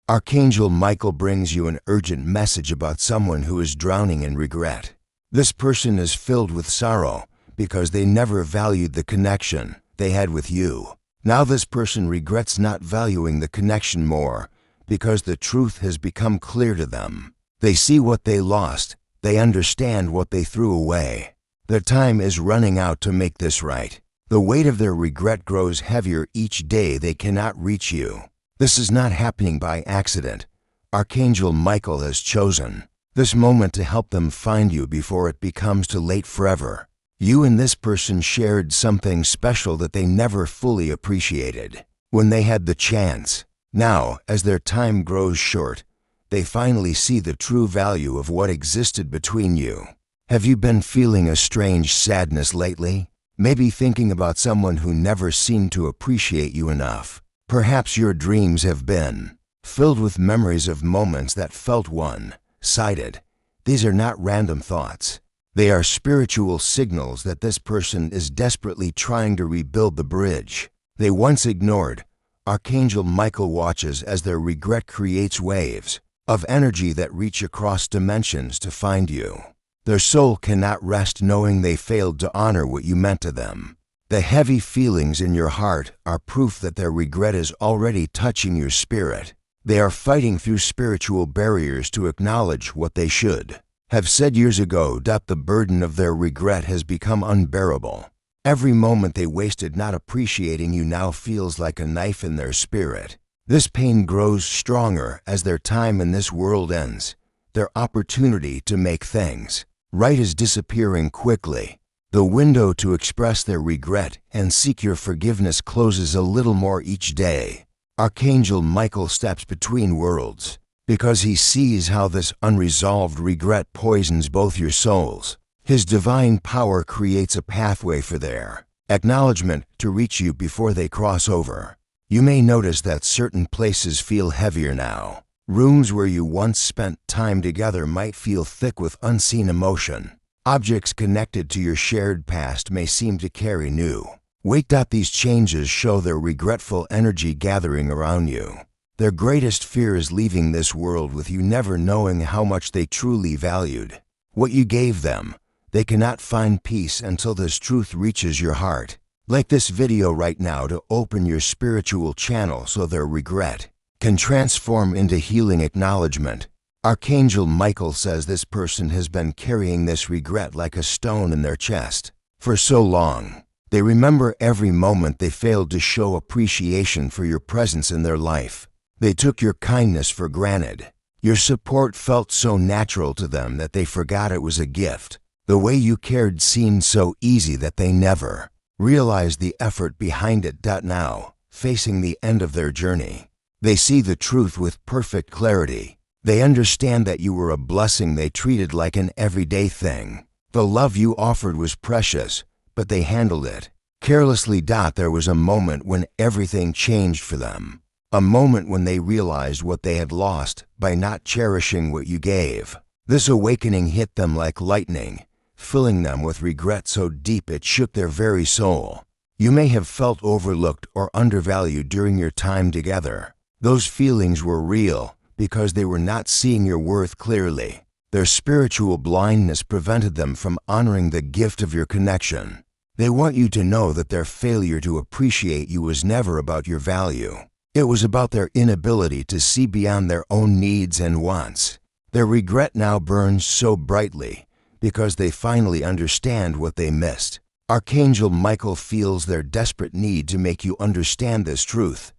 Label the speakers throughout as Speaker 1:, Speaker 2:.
Speaker 1: Archangel Michael brings you an urgent message about someone who is drowning in regret. This person is filled with sorrow because they never valued the connection they had with you. Now this person regrets not valuing the connection more because the truth has become clear to them. They see what they lost. They understand what they threw away. Their time is running out to make this right. The weight of their regret grows heavier each day they cannot reach you. This is not happening by accident. Archangel Michael has chosen this moment to help them find you before it becomes too late forever. You and this person shared something special that they never fully appreciated when they had the chance. Now, as their time grows short, they finally see the true value of what existed between you. Have you been feeling a strange sadness lately? Maybe thinking about someone who never seemed to appreciate you enough. Perhaps your dreams have been filled with memories of moments that felt one-sided. These are not random thoughts. They are spiritual signals that this person is desperately trying to rebuild the bridge they once ignored. Archangel Michael watches as their regret creates waves of energy that reach across dimensions to find you. Their soul cannot rest knowing they failed to honor what you meant to them. The heavy feelings in your heart are proof that their regret is already touching your spirit. They are fighting through spiritual barriers to acknowledge what they should have said years ago. The burden of their regret has become unbearable. Every moment they wasted not appreciating you now feels like a knife in their spirit. This pain grows stronger as their time in this world ends. Their opportunity to make things right is disappearing quickly. The window to express their regret and seek your forgiveness closes a little more each day. Archangel Michael steps between worlds because he sees how this unresolved regret poisons both your souls. His divine power creates a pathway for their acknowledgement to reach you before they cross over. You may notice that certain places feel heavier now. Rooms where you once spent time together might feel thick with unseen emotion. Objects connected to your shared past may seem to carry new weight. These changes show their regretful energy gathering around you. Their greatest fear is leaving this world with you, never knowing how much they truly valued what you gave them. They cannot find peace until this truth reaches your heart. Like this video right now to open your spiritual channel so their regret can transform into healing acknowledgement. Archangel Michael says this person has been carrying this regret like a stone in their chest for so long. They remember every moment they failed to show appreciation for your presence in their life. They took your kindness for granted. Your support felt so natural to them that they forgot it was a gift. The way you cared seemed so easy that they never realized the effort behind it. Now, facing the end of their journey, they see the truth with perfect clarity. They understand that you were a blessing they treated like an everyday thing. The love you offered was precious, but they handled it carelessly. There was a moment when everything changed for them. A moment when they realized what they had lost by not cherishing what you gave. This awakening hit them like lightning, filling them with regret so deep it shook their very soul. You may have felt overlooked or undervalued during your time together. Those feelings were real because they were not seeing your worth clearly. Their spiritual blindness prevented them from honoring the gift of your connection. They want you to know that their failure to appreciate you was never about your value. It was about their inability to see beyond their own needs and wants. Their regret now burns so brightly because they finally understand what they missed. Archangel Michael feels their desperate need to make you understand this truth.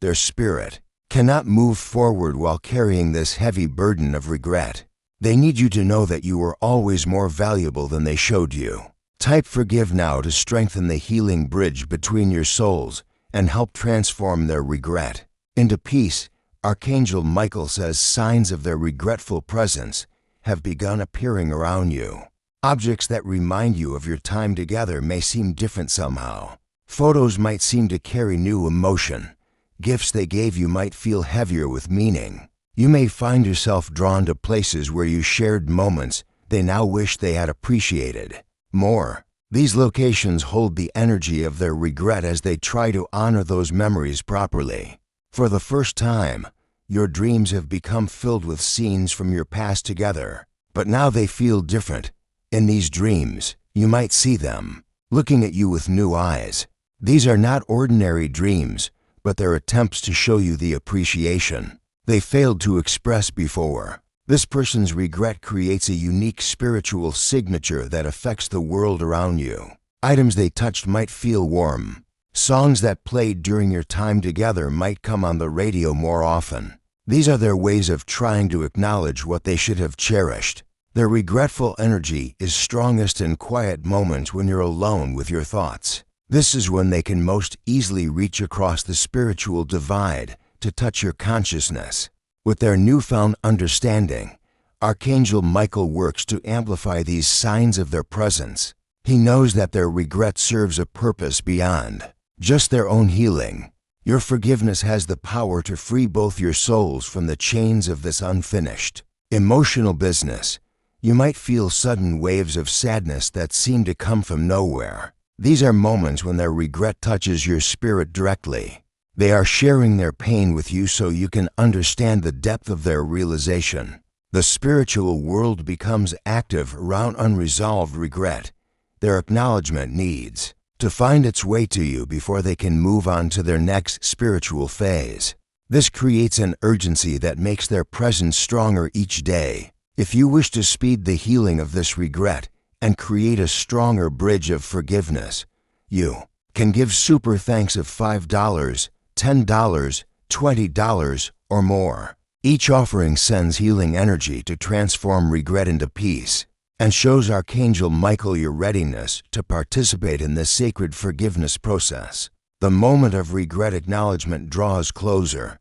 Speaker 1: Their spirit cannot move forward while carrying this heavy burden of regret. They need you to know that you were always more valuable than they showed you. Type forgive now to strengthen the healing bridge between your souls and help transform their regret into peace. Archangel Michael says signs of their regretful presence have begun appearing around you. Objects that remind you of your time together may seem different somehow. Photos might seem to carry new emotion. Gifts they gave you might feel heavier with meaning. You may find yourself drawn to places where you shared moments they now wish they had appreciated more. These locations hold the energy of their regret as they try to honor those memories properly. For the first time, Your dreams have become filled with scenes from your past together, but now they feel different. In these dreams, you might see them, looking at you with new eyes. These are not ordinary dreams, but they're attempts to show you the appreciation they failed to express before. This person's regret creates a unique spiritual signature that affects the world around you. Items they touched might feel warm. Songs that played during your time together might come on the radio more often. These are their ways of trying to acknowledge what they should have cherished. Their regretful energy is strongest in quiet moments when you're alone with your thoughts. This is when they can most easily reach across the spiritual divide to touch your consciousness. With their newfound understanding, Archangel Michael works to amplify these signs of their presence. He knows that their regret serves a purpose beyond just their own healing. Your forgiveness has the power to free both your souls from the chains of this unfinished emotional business. You might feel sudden waves of sadness that seem to come from nowhere. These are moments when their regret touches your spirit directly. They are sharing their pain with you so you can understand the depth of their realization. The spiritual world becomes active around unresolved regret. Their acknowledgement needs to find its way to you before they can move on to their next spiritual phase. This creates an urgency that makes their presence stronger each day. If you wish to speed the healing of this regret and create a stronger bridge of forgiveness, you can give super thanks of $5, $10, $20, or more. Each offering sends healing energy to transform regret into peace and shows Archangel Michael your readiness to participate in this sacred forgiveness process. The moment of regret acknowledgement draws closer.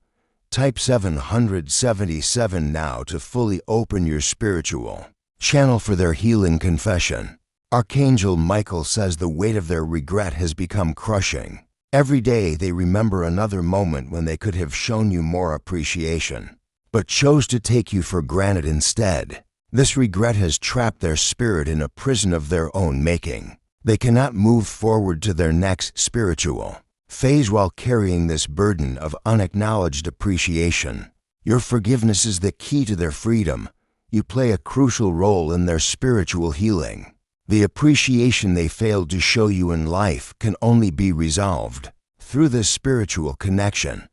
Speaker 1: Type 777 now to fully open your spiritual channel for their healing confession. Archangel Michael says the weight of their regret has become crushing. Every day they remember another moment when they could have shown you more appreciation, but chose to take you for granted instead. This regret has trapped their spirit in a prison of their own making. They cannot move forward to their next spiritual phase while carrying this burden of unacknowledged appreciation. Your forgiveness is the key to their freedom. You play a crucial role in their spiritual healing. The appreciation they failed to show you in life can only be resolved through this spiritual connection.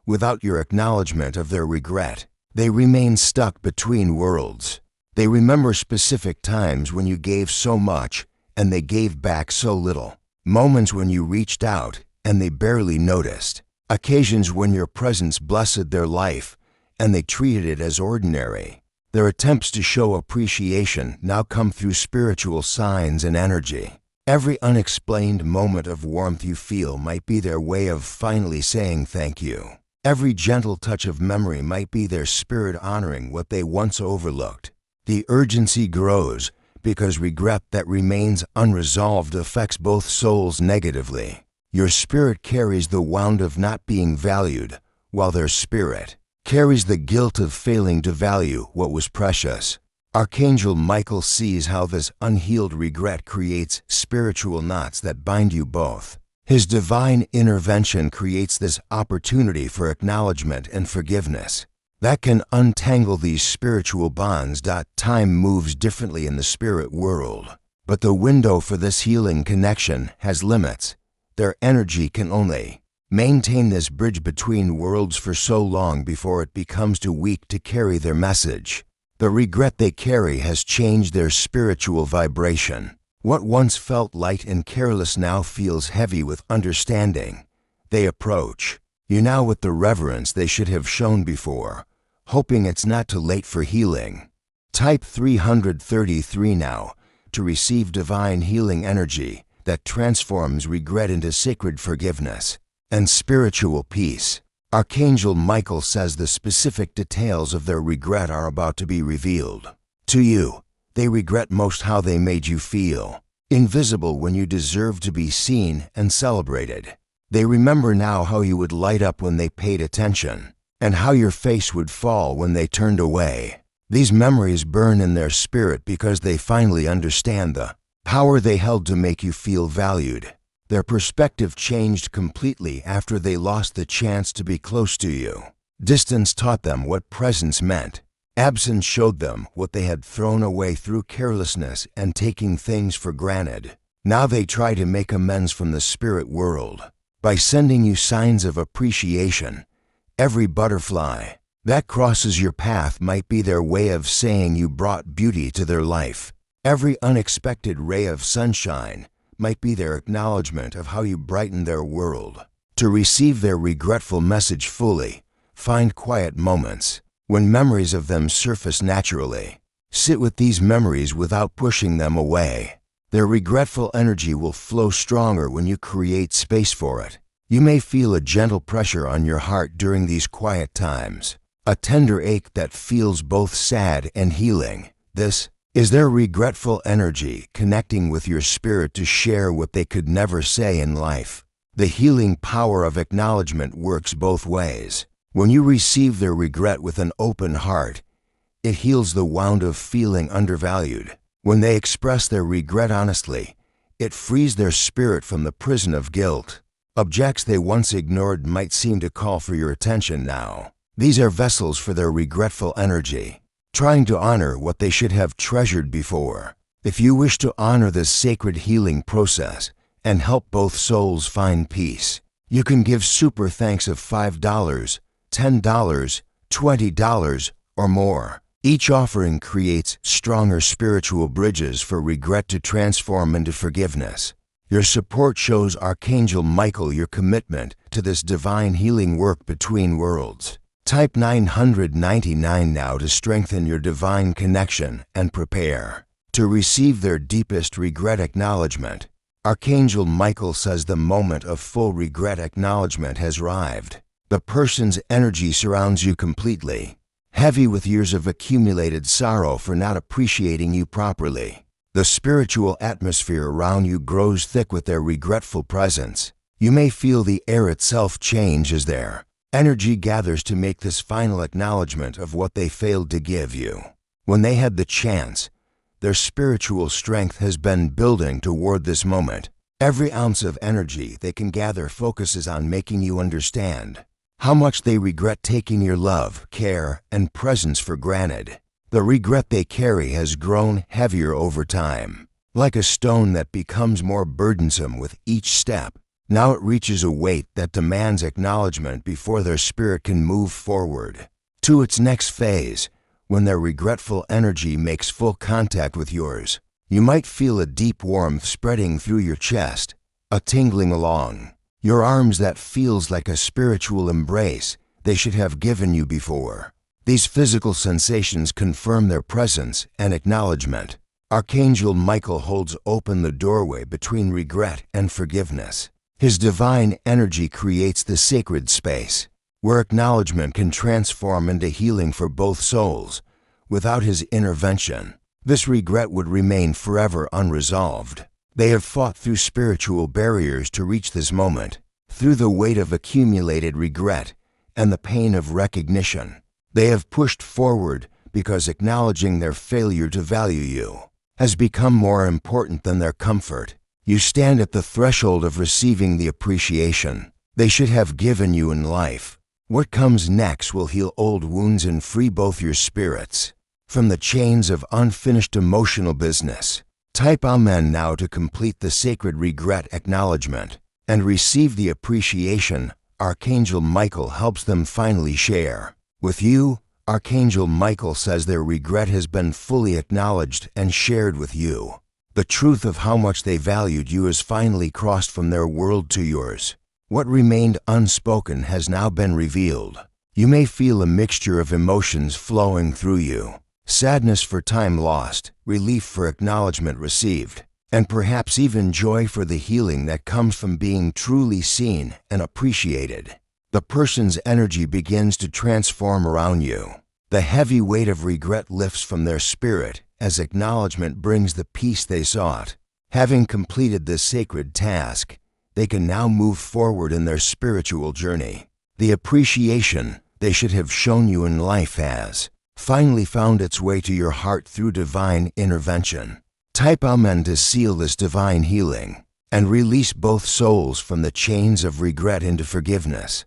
Speaker 1: Without your acknowledgement of their regret, they remain stuck between worlds. They remember specific times when you gave so much and they gave back so little. Moments when you reached out and they barely noticed. Occasions when your presence blessed their life and they treated it as ordinary. Their attempts to show appreciation now come through spiritual signs and energy. Every unexplained moment of warmth you feel might be their way of finally saying thank you. Every gentle touch of memory might be their spirit honoring what they once overlooked. The urgency grows because regret that remains unresolved affects both souls negatively. Your spirit carries the wound of not being valued, while their spirit carries the guilt of failing to value what was precious. Archangel Michael sees how this unhealed regret creates spiritual knots that bind you both. His divine intervention creates this opportunity for acknowledgement and forgiveness that can untangle these spiritual bonds. Time moves differently in the spirit world, but the window for this healing connection has limits. Their energy can only maintain this bridge between worlds for so long before it becomes too weak to carry their message. The regret they carry has changed their spiritual vibration. What once felt light and careless now feels heavy with understanding. They approach you now with the reverence they should have shown before, hoping it's not too late for healing. Type 333 now to receive divine healing energy that transforms regret into sacred forgiveness and spiritual peace. Archangel Michael says the specific details of their regret are about to be revealed. To you, they regret most how they made you feel, invisible when you deserved to be seen and celebrated. They remember now how you would light up when they paid attention, and how your face would fall when they turned away. These memories burn in their spirit because they finally understand the power they held to make you feel valued. Their perspective changed completely after they lost the chance to be close to you. Distance taught them what presence meant. Absence showed them what they had thrown away through carelessness and taking things for granted. Now they try to make amends from the spirit world by sending you signs of appreciation. Every butterfly that crosses your path might be their way of saying you brought beauty to their life. Every unexpected ray of sunshine might be their acknowledgement of how you brighten their world. To receive their regretful message fully, find quiet moments when memories of them surface naturally. Sit with these memories without pushing them away. Their regretful energy will flow stronger when you create space for it. You may feel a gentle pressure on your heart during these quiet times, a tender ache that feels both sad and healing. This is their regretful energy connecting with your spirit to share what they could never say in life. The healing power of acknowledgement works both ways. When you receive their regret with an open heart, it heals the wound of feeling undervalued. When they express their regret honestly, it frees their spirit from the prison of guilt. Objects they once ignored might seem to call for your attention now. These are vessels for their regretful energy, trying to honor what they should have treasured before. If you wish to honor this sacred healing process and help both souls find peace, you can give super thanks of $5, $10, $20, or more. Each offering creates stronger spiritual bridges for regret to transform into forgiveness. Your support shows Archangel Michael your commitment to this divine healing work between worlds. Type 999 now to strengthen your divine connection and prepare to receive their deepest regret acknowledgement. Archangel Michael says the moment of full regret acknowledgement has arrived. The person's energy surrounds you completely, heavy with years of accumulated sorrow for not appreciating you properly. The spiritual atmosphere around you grows thick with their regretful presence. You may feel the air itself change as their energy gathers to make this final acknowledgement of what they failed to give you. When they had the chance, their spiritual strength has been building toward this moment. Every ounce of energy they can gather focuses on making you understand how much they regret taking your love, care, and presence for granted. The regret they carry has grown heavier over time, like a stone that becomes more burdensome with each step. Now it reaches a weight that demands acknowledgement before their spirit can move forward to its next phase. When their regretful energy makes full contact with yours, you might feel a deep warmth spreading through your chest, a tingling along your arms that feels like a spiritual embrace they should have given you before. These physical sensations confirm their presence and acknowledgement. Archangel Michael holds open the doorway between regret and forgiveness. His divine energy creates the sacred space where acknowledgement can transform into healing for both souls. Without his intervention, this regret would remain forever unresolved. They have fought through spiritual barriers to reach this moment. Through the weight of accumulated regret and the pain of recognition, they have pushed forward because acknowledging their failure to value you has become more important than their comfort. You stand at the threshold of receiving the appreciation they should have given you in life. What comes next will heal old wounds and free both your spirits from the chains of unfinished emotional business. Type Amen now to complete the sacred regret acknowledgement and receive the appreciation Archangel Michael helps them finally share. With you, Archangel Michael says their regret has been fully acknowledged and shared with you. The truth of how much they valued you has finally crossed from their world to yours. What remained unspoken has now been revealed. You may feel a mixture of emotions flowing through you. Sadness for time lost, relief for acknowledgement received, and perhaps even joy for the healing that comes from being truly seen and appreciated. The person's energy begins to transform around you. The heavy weight of regret lifts from their spirit as acknowledgement brings the peace they sought. Having completed this sacred task, they can now move forward in their spiritual journey. The appreciation they should have shown you in life has finally found its way to your heart through divine intervention. Type Amen to seal this divine healing and release both souls from the chains of regret into forgiveness.